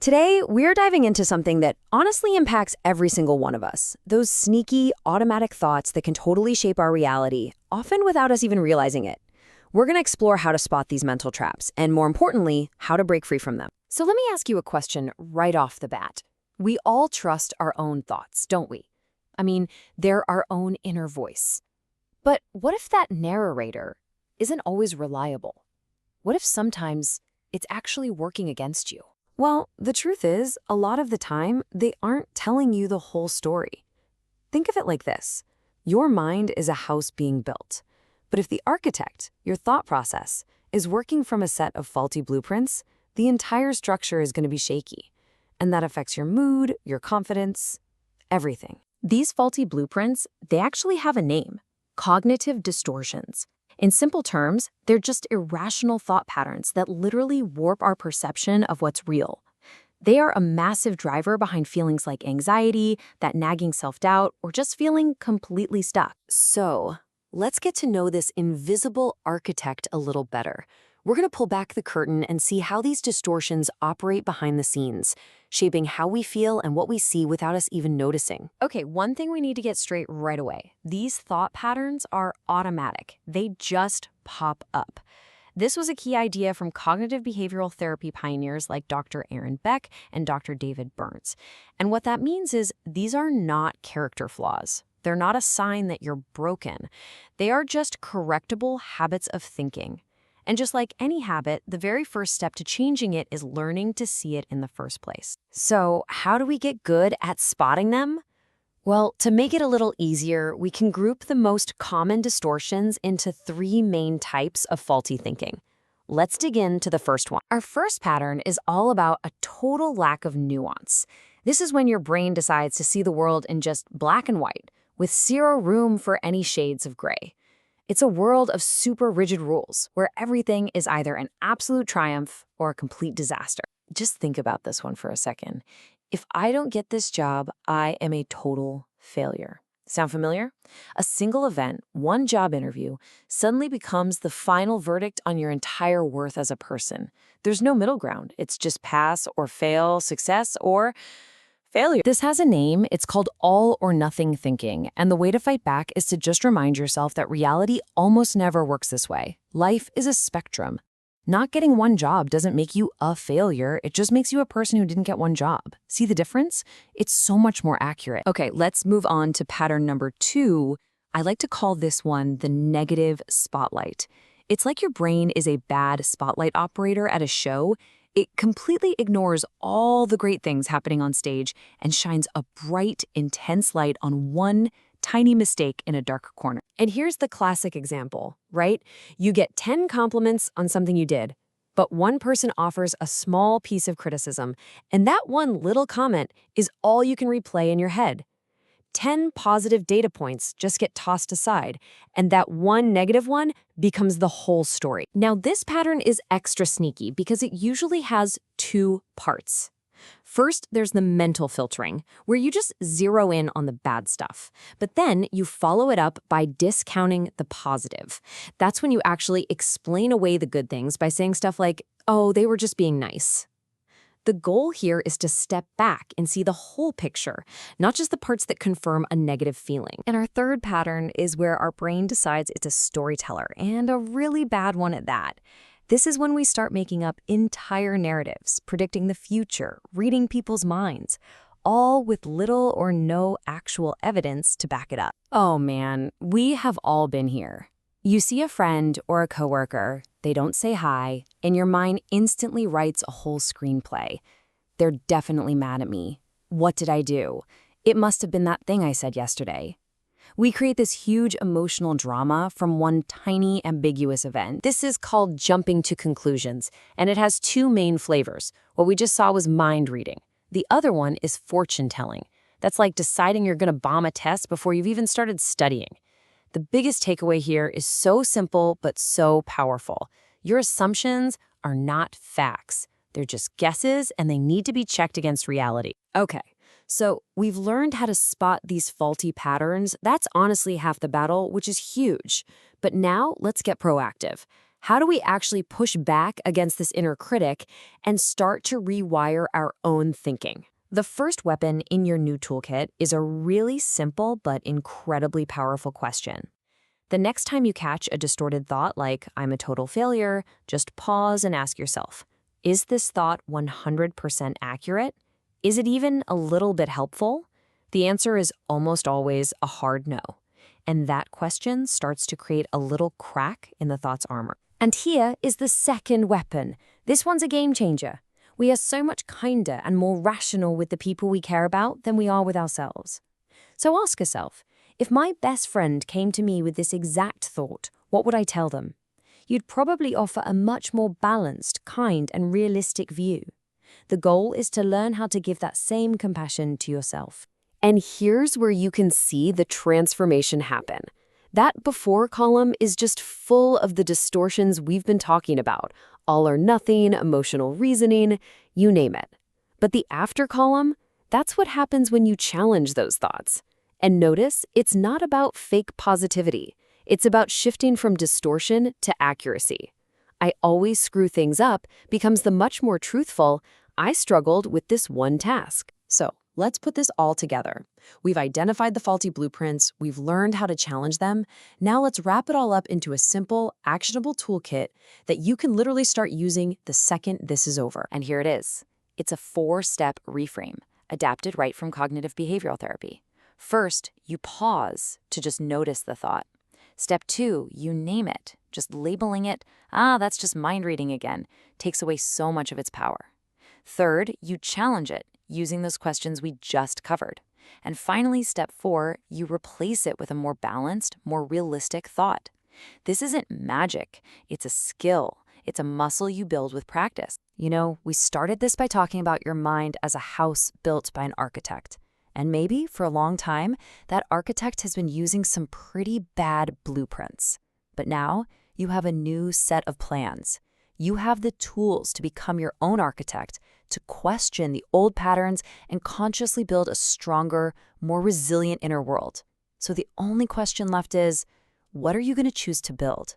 Today, we're diving into something that honestly impacts every single one of us. Those sneaky, automatic thoughts that can totally shape our reality, often without us even realizing it. We're going to explore how to spot these mental traps, and more importantly, how to break free from them. So let me ask you a question right off the bat. We all trust our own thoughts, don't we? I mean, they're our own inner voice. But what if that narrator isn't always reliable? What if sometimes it's actually working against you? Well, the truth is, a lot of the time, they aren't telling you the whole story. Think of it like this. Your mind is a house being built. But if the architect, your thought process, is working from a set of faulty blueprints, the entire structure is going to be shaky. And that affects your mood, your confidence, everything. These faulty blueprints, they actually have a name: cognitive distortions. In simple terms, they're just irrational thought patterns that literally warp our perception of what's real. They are a massive driver behind feelings like anxiety, that nagging self-doubt, or just feeling completely stuck. So, let's get to know this invisible architect a little better. We're going to pull back the curtain and see how these distortions operate behind the scenes, shaping how we feel and what we see without us even noticing. Okay, one thing we need to get straight right away. These thought patterns are automatic. They just pop up. This was a key idea from cognitive behavioral therapy pioneers like Dr. Aaron Beck and Dr. David Burns. And what that means is these are not character flaws. They're not a sign that you're broken. They are just correctable habits of thinking. And just like any habit, the very first step to changing it is learning to see it in the first place. So, how do we get good at spotting them? Well, to make it a little easier, we can group the most common distortions into 3 main types of faulty thinking. Let's dig into the first one. Our first pattern is all about a total lack of nuance. This is when your brain decides to see the world in just black and white, with zero room for any shades of gray. It's a world of super rigid rules where everything is either an absolute triumph or a complete disaster. Just think about this one for a second. If I don't get this job, I am a total failure. Sound familiar? A single event, one job interview, suddenly becomes the final verdict on your entire worth as a person. There's no middle ground. It's just pass or fail, success or failure. This has a name. It's called all or nothing thinking. And the way to fight back is to just remind yourself that reality almost never works this way. Life is a spectrum. Not getting one job doesn't make you a failure. It just makes you a person who didn't get one job. See the difference? It's so much more accurate. Okay, let's move on to pattern number 2. I like to call this one the negative spotlight. It's like your brain is a bad spotlight operator at a show. It completely ignores all the great things happening on stage and shines a bright, intense light on one tiny mistake in a dark corner. And here's the classic example, right? You get 10 compliments on something you did, but one person offers a small piece of criticism, and that one little comment is all you can replay in your head. 10 positive data points just get tossed aside, and that one negative one becomes the whole story. Now, this pattern is extra sneaky because it usually has 2 parts. First, there's the mental filtering, where you just zero in on the bad stuff. But then you follow it up by discounting the positive. That's when you actually explain away the good things by saying stuff like, oh, they were just being nice. The goal here is to step back and see the whole picture, not just the parts that confirm a negative feeling. And our third pattern is where our brain decides it's a storyteller, and a really bad one at that. This is when we start making up entire narratives, predicting the future, reading people's minds, all with little or no actual evidence to back it up. Oh man, we have all been here. You see a friend or a coworker, they don't say hi, and your mind instantly writes a whole screenplay. They're definitely mad at me. What did I do? It must have been that thing I said yesterday. We create this huge emotional drama from one tiny, ambiguous event. This is called jumping to conclusions, and it has 2 main flavors. What we just saw was mind reading. The other one is fortune telling. That's like deciding you're going to bomb a test before you've even started studying. The biggest takeaway here is so simple but so powerful. Your assumptions are not facts. They're just guesses, and they need to be checked against reality. Okay. So we've learned how to spot these faulty patterns. That's honestly half the battle, which is huge. But now let's get proactive. How do we actually push back against this inner critic and start to rewire our own thinking? The first weapon in your new toolkit is a really simple but incredibly powerful question. The next time you catch a distorted thought like, I'm a total failure, just pause and ask yourself, is this thought 100% accurate? Is it even a little bit helpful? The answer is almost always a hard no. And that question starts to create a little crack in the thought's armor. And here is the second weapon. This one's a game changer. We are so much kinder and more rational with the people we care about than we are with ourselves. So ask yourself, if my best friend came to me with this exact thought, what would I tell them? You'd probably offer a much more balanced, kind, and realistic view. The goal is to learn how to give that same compassion to yourself. And here's where you can see the transformation happen. That before column is just full of the distortions we've been talking about, all or nothing, emotional reasoning, you name it. But the after column, that's what happens when you challenge those thoughts. And notice, it's not about fake positivity. It's about shifting from distortion to accuracy. I always screw things up becomes the much more truthful, I struggled with this one task. So let's put this all together. We've identified the faulty blueprints, we've learned how to challenge them. Now let's wrap it all up into a simple, actionable toolkit that you can literally start using the second this is over. And here it is. It's a 4-step reframe, adapted right from cognitive behavioral therapy. First, you pause to just notice the thought. Step 2, you name it. Just labeling it, that's just mind reading again, takes away so much of its power. Third, you challenge it, using those questions we just covered. And finally, step 4, you replace it with a more balanced, more realistic thought. This isn't magic, it's a skill. It's a muscle you build with practice. You know, we started this by talking about your mind as a house built by an architect. And maybe, for a long time, that architect has been using some pretty bad blueprints. But now, you have a new set of plans. You have the tools to become your own architect, to question the old patterns and consciously build a stronger, more resilient inner world. So the only question left is, what are you going to choose to build?